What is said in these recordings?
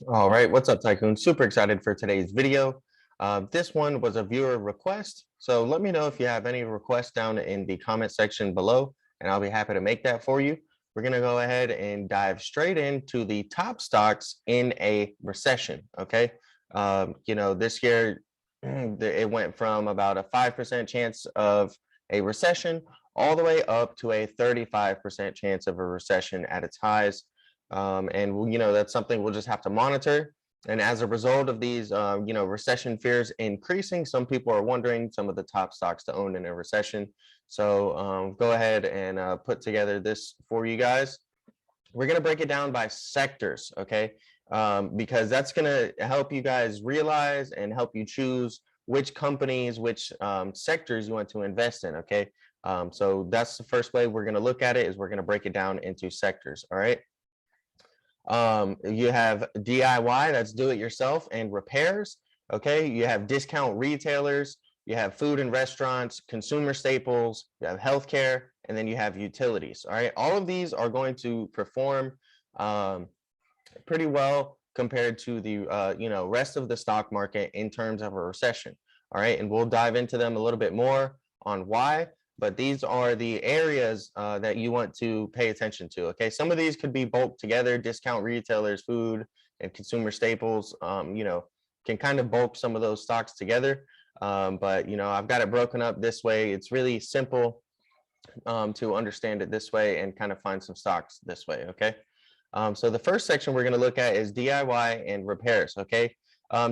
All right, what's up, Tycoon? Super excited for today's video. This one was a viewer request, so let me know if you have any requests down in the comment section below, and I'll be happy to make that for you. We're going to go ahead and dive straight into the top stocks in a recession, okay? This year, it went from about a 5% chance of a recession all the way up to a 35% chance of a recession at its highs. That's something we'll just have to monitor. And as a result of these, recession fears increasing, some people are wondering some of the top stocks to own in a recession. So go ahead and put together this for you guys. We're going to break it down by sectors, okay? Because that's going to help you guys realize and help you choose which companies, which sectors you want to invest in, okay? So that's the first way we're going to look at it, is we're going to break it down into sectors, all right? You have DIY, that's do it yourself, and repairs. Okay, you have discount retailers, you have food and restaurants, consumer staples, you have healthcare, and then you have utilities. All right, all of these are going to perform pretty well compared to the rest of the stock market in terms of a recession. All right, and we'll dive into them a little bit more on why. But these are the areas that you want to pay attention to. Okay, some of these could be bulked together. Discount retailers, food and consumer staples, can kind of bulk some of those stocks together. But I've got it broken up this way. It's really simple to understand it this way and kind of find some stocks this way. Okay, so the first section we're going to look at is DIY and repairs. Okay,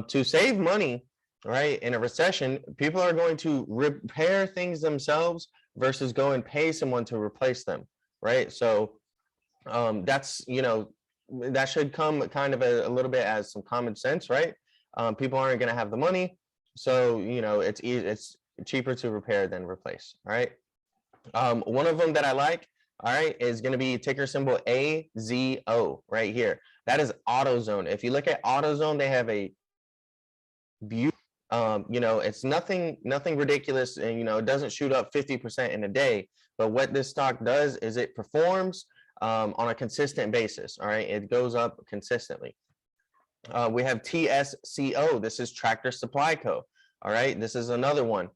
to save money, right, in a recession, people are going to repair things themselves versus go and pay someone to replace them, right? So that's that should come kind of a little bit as some common sense, right? People aren't going to have the money, so it's cheaper to repair than replace. All right. One of them that I like, all right, is going to be ticker symbol AZO right here. That is AutoZone. If you look at AutoZone, they have a beautiful, it's nothing ridiculous, and it doesn't shoot up 50% in a day. But what this stock does is it performs on a consistent basis. All right, it goes up consistently. We have TSCO. This is Tractor Supply Co. All right, this is another one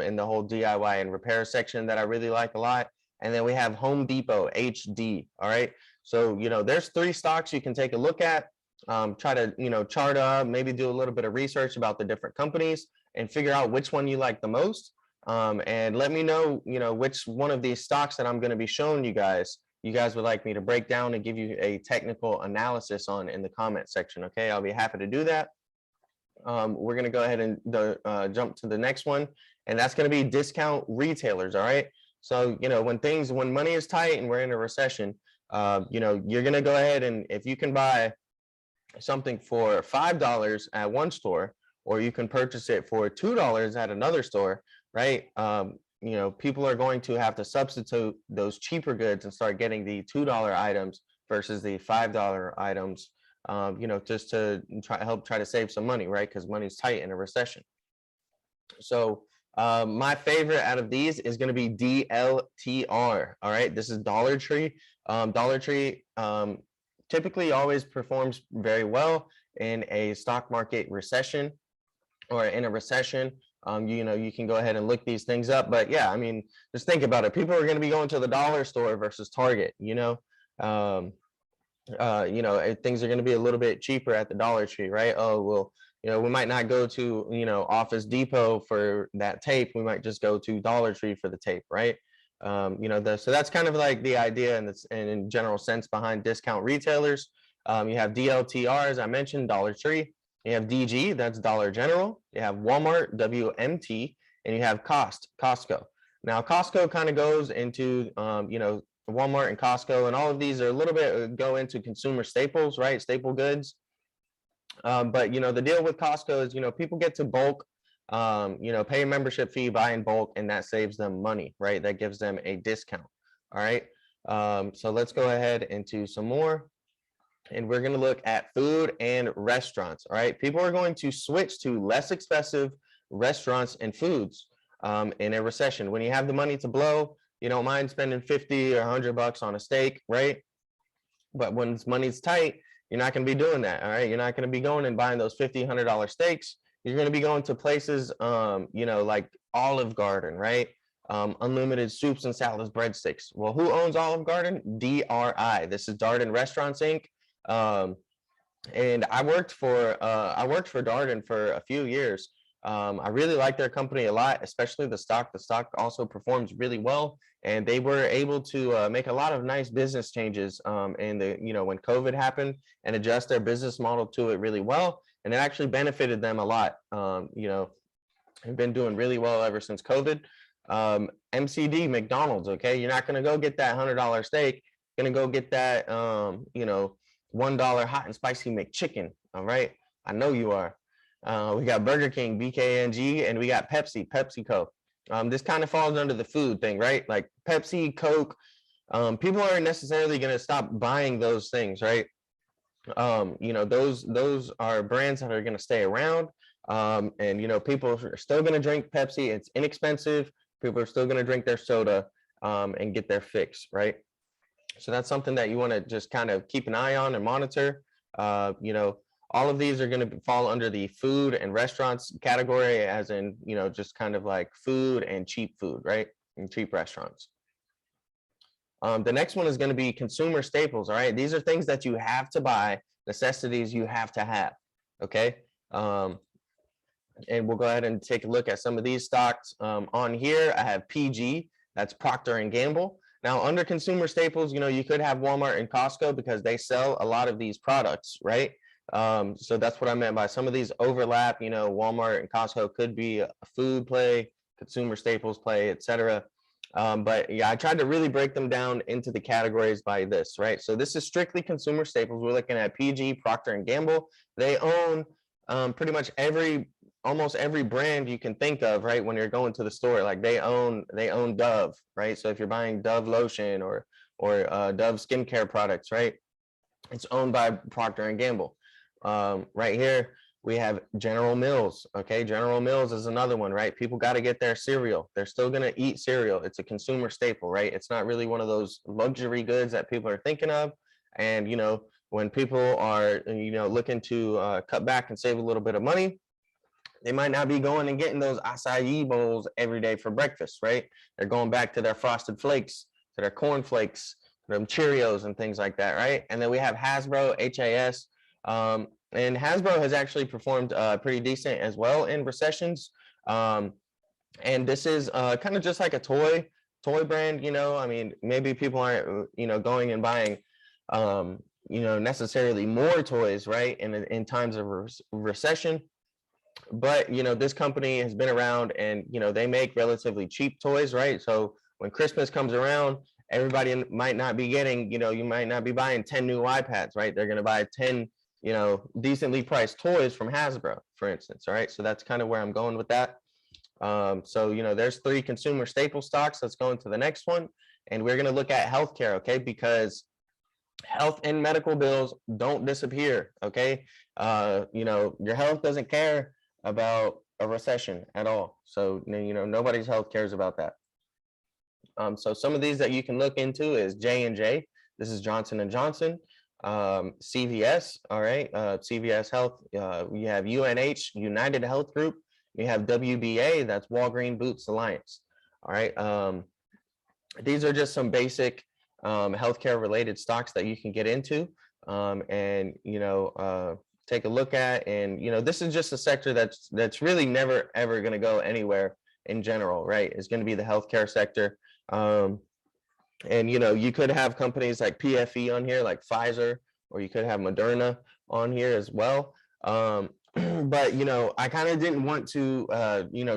in the whole DIY and repair section that I really like a lot. And then we have Home Depot, HD. All right, so there's 3 stocks you can take a look at. Try to chart up, maybe do a little bit of research about the different companies and figure out which one you like the most, and let me know which one of these stocks that I'm going to be showing you guys would like me to break down and give you a technical analysis on in the comment section. Okay, I'll be happy to do that. We're going to go ahead and jump to the next one, and that's going to be discount retailers. All right, so when money is tight and we're in a recession, you're going to go ahead, and if you can buy something for $5 at one store, or you can purchase it for $2 at another store, right? People are going to have to substitute those cheaper goods and start getting the $2 items versus the $5 items, just to try to save some money, right? Because money's tight in a recession. So my favorite out of these is going to be DLTR. All right, this is Dollar Tree. Dollar Tree typically always performs very well in a stock market recession, or in a recession. You can go ahead and look these things up. But yeah, I mean, just think about it. People are going to be going to the dollar store versus Target. Things are going to be a little bit cheaper at the Dollar Tree, right? Oh, well, we might not go to Office Depot for that tape. We might just go to Dollar Tree for the tape, right? So that's kind of like the idea and in general sense behind discount retailers. You have DLTR, as I mentioned, Dollar Tree. You have DG, that's Dollar General. You have Walmart, WMT, and you have Costco. Now, Costco kind of goes into Walmart and Costco, and all of these are a little bit go into consumer staples, right? Staple goods. But the deal with Costco is people get to bulk. Pay a membership fee, buy in bulk, and that saves them money, right? That gives them a discount. All right. So let's go ahead into some more. And we're going to look at food and restaurants. All right. People are going to switch to less expensive restaurants and foods in a recession. When you have the money to blow, you don't mind spending 50 or $100 on a steak, right? But when money's tight You're not going to be doing that. All right. You're not going to be going and buying those $50, $100 steaks. You're going to be going to places, like Olive Garden, right? Unlimited soups and salads, breadsticks. Well, who owns Olive Garden? DRI. This is Darden Restaurants Inc. And I worked for Darden for a few years. I really like their company a lot, especially the stock. The stock also performs really well, and they were able to make a lot of nice business changes in the when COVID happened, and adjust their business model to it really well, and it actually benefited them a lot. Have been doing really well ever since COVID. MCD, McDonald's. Okay, you're not going to go get that $100 steak. You're going to go get that $1 hot and spicy McChicken. All right, I know you are. We got Burger King, BKNG, and we got Pepsi Pepsico. This kind of falls under the food thing, right? Like Pepsi, Coke. People aren't necessarily going to stop buying those things, right? Those are brands that are going to stay around. And people are still going to drink Pepsi. It's inexpensive. People are still going to drink their soda and get their fix, right? So that's something that you want to just kind of keep an eye on and monitor. All of these are going to fall under the food and restaurants category, as in, just kind of like food and cheap food, right? And cheap restaurants. The next one is going to be consumer staples. All right. These are things that you have to buy, necessities you have to have. Okay. And we'll go ahead and take a look at some of these stocks. On here, I have PG, that's Procter Gamble. Now, under consumer staples, you could have Walmart and Costco because they sell a lot of these products, right? So that's what I meant by some of these overlap. Walmart and Costco could be a food play, consumer staples play, etc. But yeah, I tried to really break them down into the categories by this, right? So this is strictly consumer staples. We're looking at PG, Procter Gamble. They own pretty much almost every brand you can think of, right? When you're going to the store, like they own Dove, right? So if you're buying Dove lotion or Dove skincare products, right? It's owned by Procter Gamble. Right here we have General Mills. Okay, General Mills is another one, right? People got to get their cereal. They're still going to eat cereal. It's a consumer staple, right? It's not really one of those luxury goods that people are thinking of. And when people are looking to cut back and save a little bit of money, they might not be going and getting those acai bowls every day for breakfast, right? They're going back to their Frosted Flakes, to their corn flakes, them Cheerios and things like that, right? And then we have Hasbro, HAS. And Hasbro has actually performed pretty decent as well in recessions. And this is kind of just like a toy brand, I mean, maybe people aren't, going and buying, necessarily more toys, right? In times of recession. But, this company has been around and, they make relatively cheap toys, right? So when Christmas comes around, everybody might not be getting, you might not be buying 10 new iPads, right? They're going to buy 10, decently priced toys from Hasbro, for instance. All right. So that's kind of where I'm going with that. So, there's 3 consumer staple stocks. Let's go into the next one. And we're going to look at healthcare. Okay. Because health and medical bills don't disappear. Okay. Your health doesn't care about a recession at all. So, nobody's health cares about that. So some of these that you can look into is J&J. This is Johnson & Johnson. CVS, all right, CVS Health. We have UNH, United Health Group. We have WBA, that's Walgreens Boots Alliance. All right, these are just some basic healthcare related stocks that you can get into and take a look at. And this is just a sector that's really never ever going to go anywhere in general, right? It's going to be the healthcare sector. And you could have companies like PFE on here, like Pfizer, or you could have Moderna on here as well. But I kind of didn't want to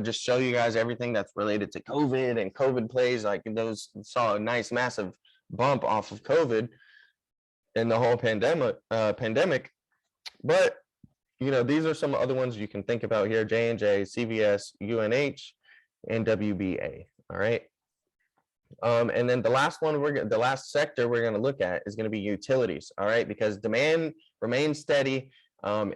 just show you guys everything that's related to COVID and COVID plays. Like those saw a nice massive bump off of COVID and the whole pandemic. But these are some other ones you can think about here: J&J, CVS, UNH, and WBA. All right. And then the last sector we're going to look at is going to be utilities. All right, because demand remains steady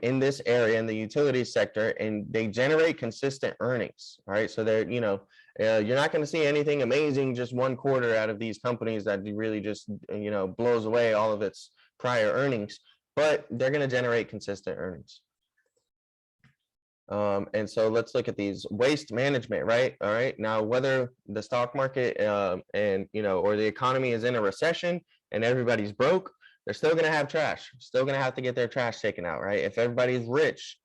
in this area, in the utilities sector, and they generate consistent earnings. All right, so they're you're not going to see anything amazing just one quarter out of these companies that really just blows away all of its prior earnings. but they're going to generate consistent earnings. And so let's look at these. Waste management, right? All right. Now, whether the stock market and or the economy is in a recession and everybody's broke, they're still going to have trash. Still going to have to get their trash taken out, right? If everybody's rich,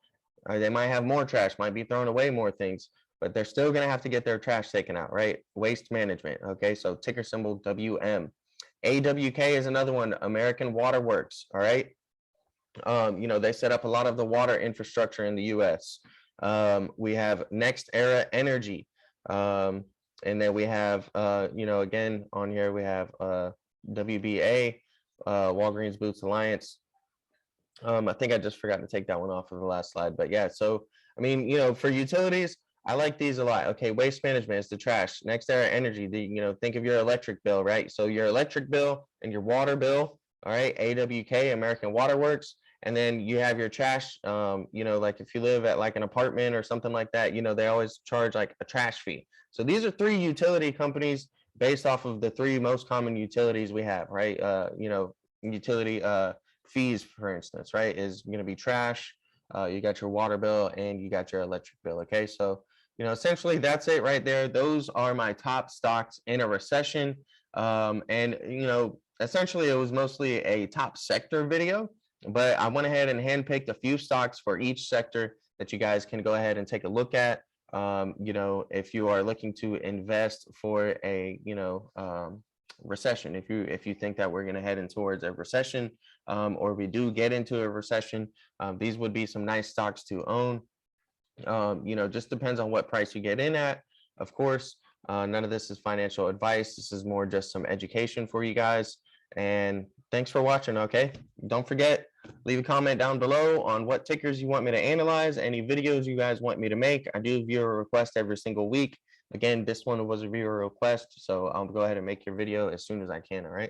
they might have more trash, might be throwing away more things, but they're still going to have to get their trash taken out, right? Waste management. Okay. So ticker symbol WM. AWK is another one. American Water Works. All right. They set up a lot of the water infrastructure in the US. We have Next Era Energy. And then we have, again, on here, we have WBA, Walgreens Boots Alliance. I think I just forgot to take that one off of the last slide, but yeah. So, I mean, for utilities, I like these a lot. Okay, waste management is the trash. Next Era Energy, think of your electric bill, right? So your electric bill and your water bill, all right, AWK, American Water Works. And then you have your trash, like if you live at like an apartment or something like that, they always charge like a trash fee. So these are three utility companies based off of the three most common utilities we have, right? Utility fees, for instance, right, is going to be trash. You got your water bill and you got your electric bill. Okay, so essentially that's it right there. Those are my top stocks in a recession. Essentially it was mostly a top sector video, but I went ahead and handpicked a few stocks for each sector that you guys can go ahead and take a look at. If you are looking to invest for a recession, if you think that we're going to head in towards a recession, or we do get into a recession, these would be some nice stocks to own. Just depends on what price you get in at, of course. None of this is financial advice. This is more just some education for you guys. And thanks for watching. Okay, don't forget, leave a comment down below on what tickers you want me to analyze, any videos you guys want me to make. I do viewer request every single week. Again, this one was a viewer request, so I'll go ahead and make your video as soon as I can. All right.